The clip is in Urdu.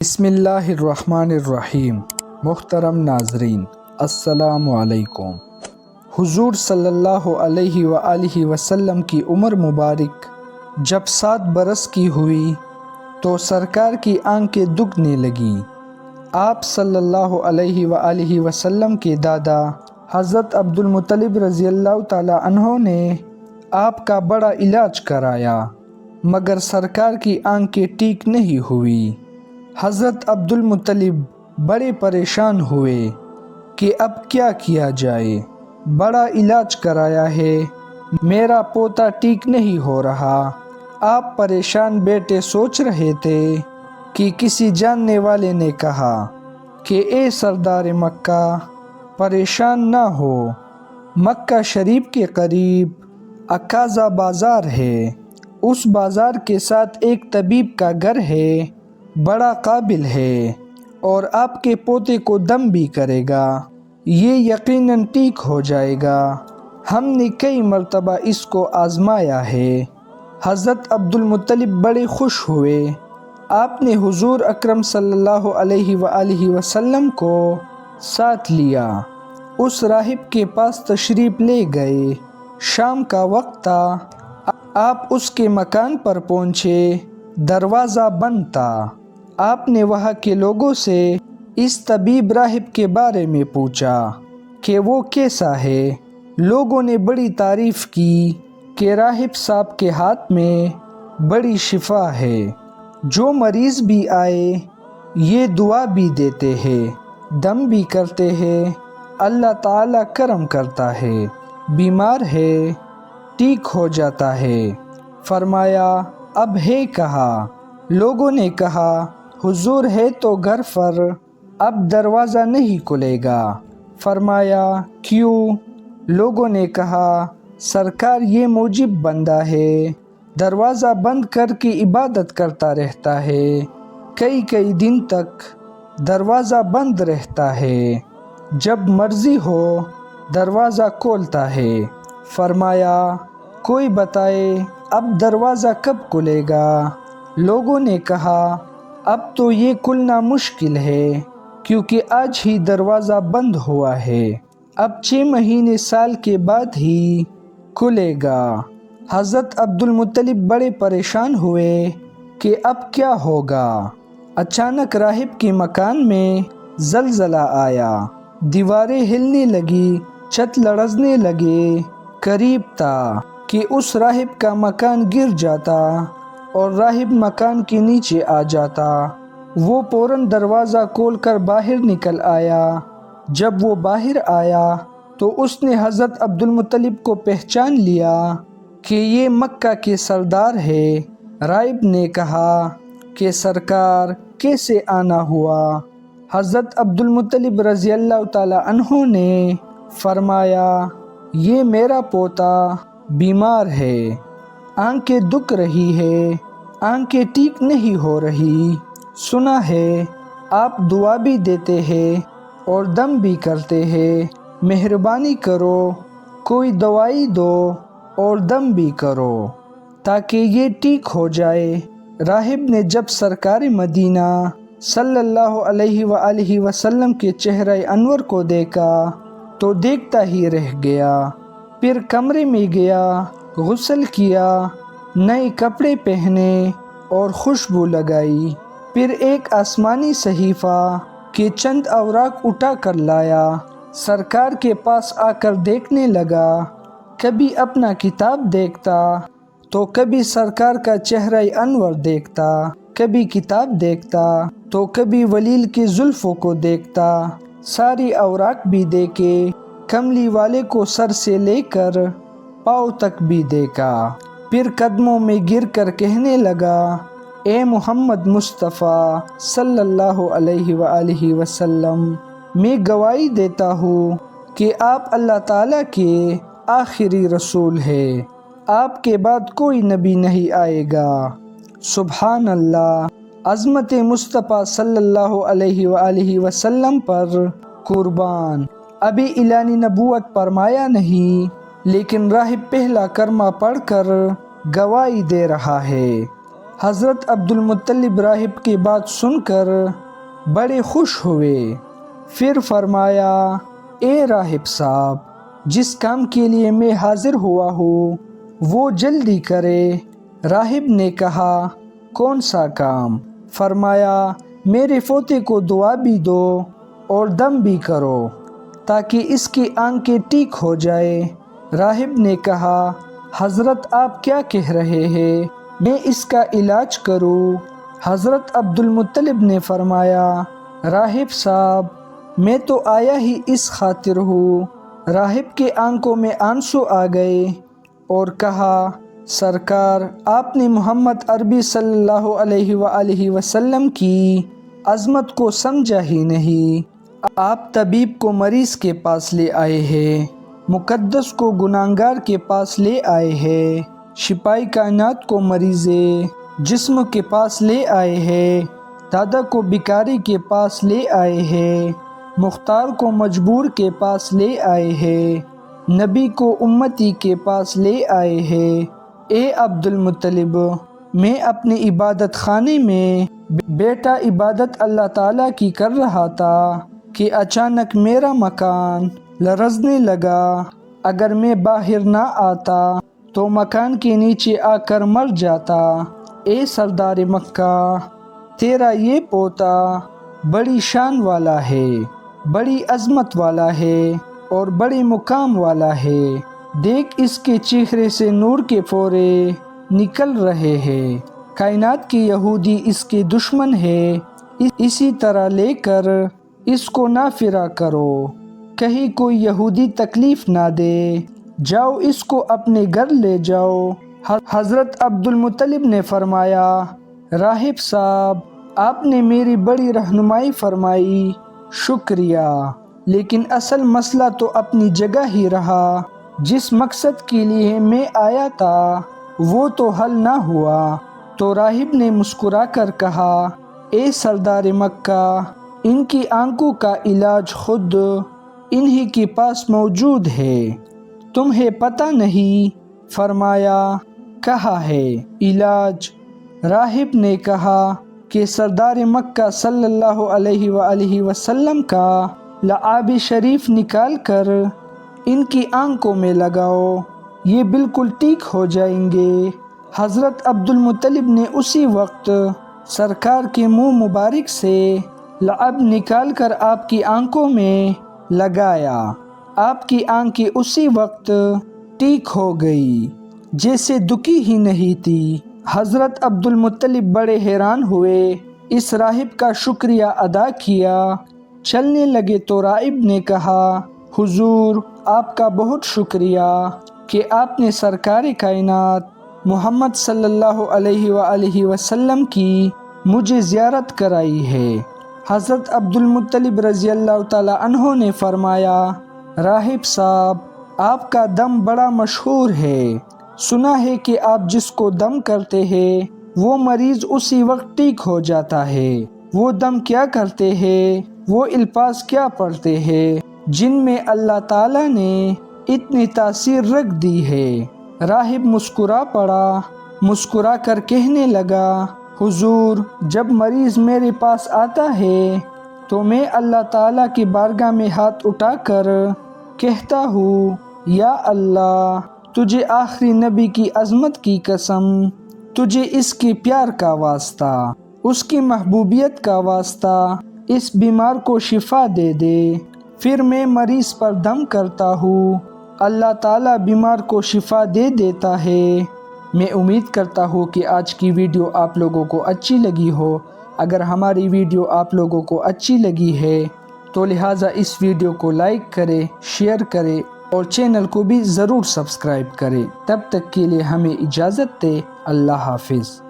بسم اللہ الرحمن الرحیم۔ محترم ناظرین، السلام علیکم۔ حضور صلی اللہ علیہ وآلہ وسلم کی عمر مبارک جب 7 برس کی ہوئی تو سرکار کی آنکھیں دکھنے لگیں۔ آپ صلی اللہ علیہ وآلہ وسلم کے دادا حضرت عبدالمطلب رضی اللہ تعالی عنہ نے آپ کا بڑا علاج کرایا مگر سرکار کی آنکھیں ٹھیک نہیں ہوئی۔ حضرت عبدالمطلب بڑے پریشان ہوئے کہ اب کیا کیا جائے، بڑا علاج کرایا ہے، میرا پوتا ٹھیک نہیں ہو رہا۔ آپ پریشان بیٹے سوچ رہے تھے کہ کسی جاننے والے نے کہا کہ اے سردار مکہ، پریشان نہ ہو، مکہ شریف کے قریب عکاظہ بازار ہے، اس بازار کے ساتھ ایک طبیب کا گھر ہے، بڑا قابل ہے اور آپ کے پوتے کو دم بھی کرے گا، یہ یقیناً ٹھیک ہو جائے گا۔ ہم نے کئی مرتبہ اس کو آزمایا ہے۔ حضرت عبدالمطلب بڑے خوش ہوئے۔ آپ نے حضور اکرم صلی اللہ علیہ وآلہ وسلم کو ساتھ لیا، اس راہب کے پاس تشریف لے گئے۔ شام کا وقت تھا، آپ اس کے مکان پر پہنچے، دروازہ بند تھا۔ آپ نے وہاں کے لوگوں سے اس طبیب راہب کے بارے میں پوچھا کہ وہ کیسا ہے۔ لوگوں نے بڑی تعریف کی کہ راہب صاحب کے ہاتھ میں بڑی شفا ہے، جو مریض بھی آئے یہ دعا بھی دیتے ہیں، دم بھی کرتے ہیں، اللہ تعالیٰ کرم کرتا ہے، بیمار ہے ٹھیک ہو جاتا ہے۔ فرمایا اب ہے کہاں؟ لوگوں نے کہا حضور ہے تو گھر پر، اب دروازہ نہیں کھلے گا۔ فرمایا کیوں؟ لوگوں نے کہا سرکار یہ موجب بندہ ہے، دروازہ بند کر کے عبادت کرتا رہتا ہے، کئی دن تک دروازہ بند رہتا ہے، جب مرضی ہو دروازہ کھولتا ہے۔ فرمایا کوئی بتائے اب دروازہ کب کھلے گا؟ لوگوں نے کہا اب تو یہ کھلنا مشکل ہے کیونکہ آج ہی دروازہ بند ہوا ہے، اب 6 مہینے سال کے بعد ہی کھلے گا۔ حضرت عبدالمطلب بڑے پریشان ہوئے کہ اب کیا ہوگا۔ اچانک راہب کے مکان میں زلزلہ آیا، دیواریں ہلنے لگی، چھت لرزنے لگے، قریب تھا کہ اس راہب کا مکان گر جاتا اور راہب مکان کے نیچے آ جاتا۔ وہ فوراً دروازہ کھول کر باہر نکل آیا۔ جب وہ باہر آیا تو اس نے حضرت عبدالمطلب کو پہچان لیا کہ یہ مکہ کے سردار ہے۔ راہب نے کہا کہ سرکار کیسے آنا ہوا؟ حضرت عبدالمطلب رضی اللہ تعالی عنہ نے فرمایا یہ میرا پوتا بیمار ہے، آنکھیں دکھ رہی ہے، آنکھیں ٹھیک نہیں ہو رہی، سنا ہے آپ دعا بھی دیتے ہیں اور دم بھی کرتے ہیں، مہربانی کرو کوئی دوائی دو اور دم بھی کرو تاکہ یہ ٹھیک ہو جائے۔ راہب نے جب سرکار مدینہ صلی اللہ علیہ وآلہ وسلم کے چہرہ انور کو دیکھا تو دیکھتا ہی رہ گیا۔ پھر کمرے میں گیا، غسل کیا، نئے کپڑے پہنے اور خوشبو لگائی، پھر ایک آسمانی صحیفہ کے چند اوراق اٹھا کر لایا، سرکار کے پاس آ کر دیکھنے لگا۔ کبھی اپنا کتاب دیکھتا تو کبھی سرکار کا چہرہ انور دیکھتا، کبھی کتاب دیکھتا تو کبھی ولیل کی زلفوں کو دیکھتا، ساری اوراق بھی دیکھے، کملی والے کو سر سے لے کر پاؤں تک بھی دیکھا، پھر قدموں میں گر کر کہنے لگا اے محمد مصطفیٰ صلی اللہ علیہ وآلہ وسلم، میں گواہی دیتا ہوں کہ آپ اللہ تعالیٰ کے آخری رسول ہیں، آپ کے بعد کوئی نبی نہیں آئے گا۔ سبحان اللہ، عظمت مصطفیٰ صلی اللہ علیہ وآلہ وسلم پر قربان۔ ابھی اعلان نبوت فرمایا نہیں لیکن راہب پہلا کلمہ پڑھ کر گواہی دے رہا ہے۔ حضرت عبدالمطلب راہب کی بات سن کر بڑے خوش ہوئے۔ پھر فرمایا، اے راہب صاحب، جس کام کے لیے میں حاضر ہوا ہوں وہ جلدی کرے۔ راہب نے کہا، کون سا کام؟ فرمایا، میرے پوتے کو دعا بھی دو اور دم بھی کرو تاکہ اس کی آنکھیں ٹھیک ہو جائے۔ راہب نے کہا، حضرت آپ کیا کہہ رہے ہیں، میں اس کا علاج کروں؟ حضرت عبدالمطلب نے فرمایا، راہب صاحب، میں تو آیا ہی اس خاطر ہوں۔ راہب کے آنکھوں میں آنسو آ گئے اور کہا، سرکار، آپ نے محمد عربی صلی اللہ علیہ وآلہ وسلم کی عظمت کو سمجھا ہی نہیں۔ آپ طبیب کو مریض کے پاس لے آئے ہیں، مقدس کو گناہگار کے پاس لے آئے ہیں، شفائے کائنات کو مریض جسم کے پاس لے آئے ہیں، دادا کو بیکاری کے پاس لے آئے ہیں، مختار کو مجبور کے پاس لے آئے ہیں، نبی کو امتی کے پاس لے آئے ہیں۔ اے عبدالمطلب، میں اپنے عبادت خانے میں بیٹا عبادت اللہ تعالیٰ کی کر رہا تھا کہ اچانک میرا مکان لرزنے لگا۔ اگر میں باہر نہ آتا تو مکان کے نیچے آ کر مر جاتا۔ اے سردار مکہ، تیرا یہ پوتا بڑی شان والا ہے، بڑی عظمت والا ہے اور بڑے مقام والا ہے۔ دیکھ، اس کے چہرے سے نور کے پھوڑے نکل رہے ہیں۔ کائنات کے یہودی اس کے دشمن ہے، اسی طرح لے کر اس کو نہ پھرا کرو، کہیں کوئی یہودی تکلیف نہ دے۔ جاؤ، اس کو اپنے گھر لے جاؤ۔ حضرت عبدالمطلب نے فرمایا، راہب صاحب، آپ نے میری بڑی رہنمائی فرمائی، شکریہ، لیکن اصل مسئلہ تو اپنی جگہ ہی رہا۔ جس مقصد کے لیے میں آیا تھا وہ تو حل نہ ہوا۔ تو راہب نے مسکرا کر کہا، اے سردار مکہ، ان کی آنکھوں کا علاج خود انہی کے پاس موجود ہے، تمہیں پتہ نہیں؟ فرمایا، کہا ہے علاج؟ راہب نے کہا کہ سردار مکہ صلی اللہ علیہ وآلہ وسلم کا لعاب شریف نکال کر ان کی آنکھوں میں لگاؤ، یہ بالکل ٹھیک ہو جائیں گے۔ حضرت عبدالمطلب نے اسی وقت سرکار کے منہ مبارک سے لعاب نکال کر آپ کی آنکھوں میں لگایا۔ آپ کی آنکھیں اسی وقت ٹھیک ہو گئی، جیسے دکھی ہی نہیں تھی۔ حضرت عبدالمطلب بڑے حیران ہوئے، اس راہب کا شکریہ ادا کیا، چلنے لگے تو راہب نے کہا، حضور، آپ کا بہت شکریہ کہ آپ نے سرکار کائنات محمد صلی اللہ علیہ وآلہ وسلم کی مجھے زیارت کرائی ہے۔ حضرت عبدالمطلب رضی اللہ تعالی عنہ نے فرمایا، راہب صاحب، آپ کا دم بڑا مشہور ہے، سنا ہے کہ آپ جس کو دم کرتے ہیں وہ مریض اسی وقت ٹھیک ہو جاتا ہے۔ وہ دم کیا کرتے ہیں، وہ الفاظ کیا پڑھتے ہیں جن میں اللہ تعالیٰ نے اتنی تاثیر رکھ دی ہے؟ راہب مسکرا پڑا، مسکرا کر کہنے لگا، حضور، جب مریض میرے پاس آتا ہے تو میں اللہ تعالیٰ کی بارگاہ میں ہاتھ اٹھا کر کہتا ہوں، یا اللہ، تجھے آخری نبی کی عظمت کی قسم، تجھے اس کے پیار کا واسطہ، اس کی محبوبیت کا واسطہ اس بیمار کو شفا دے دے۔ پھر میں مریض پر دم کرتا ہوں، اللہ تعالیٰ بیمار کو شفا دے دیتا ہے۔ میں امید کرتا ہوں کہ آج کی ویڈیو آپ لوگوں کو اچھی لگی ہو۔ اگر ہماری ویڈیو آپ لوگوں کو اچھی لگی ہے تو لہٰذا اس ویڈیو کو لائک کریں، شیئر کریں اور چینل کو بھی ضرور سبسکرائب کریں۔ تب تک کے لیے ہمیں اجازت دے، اللہ حافظ۔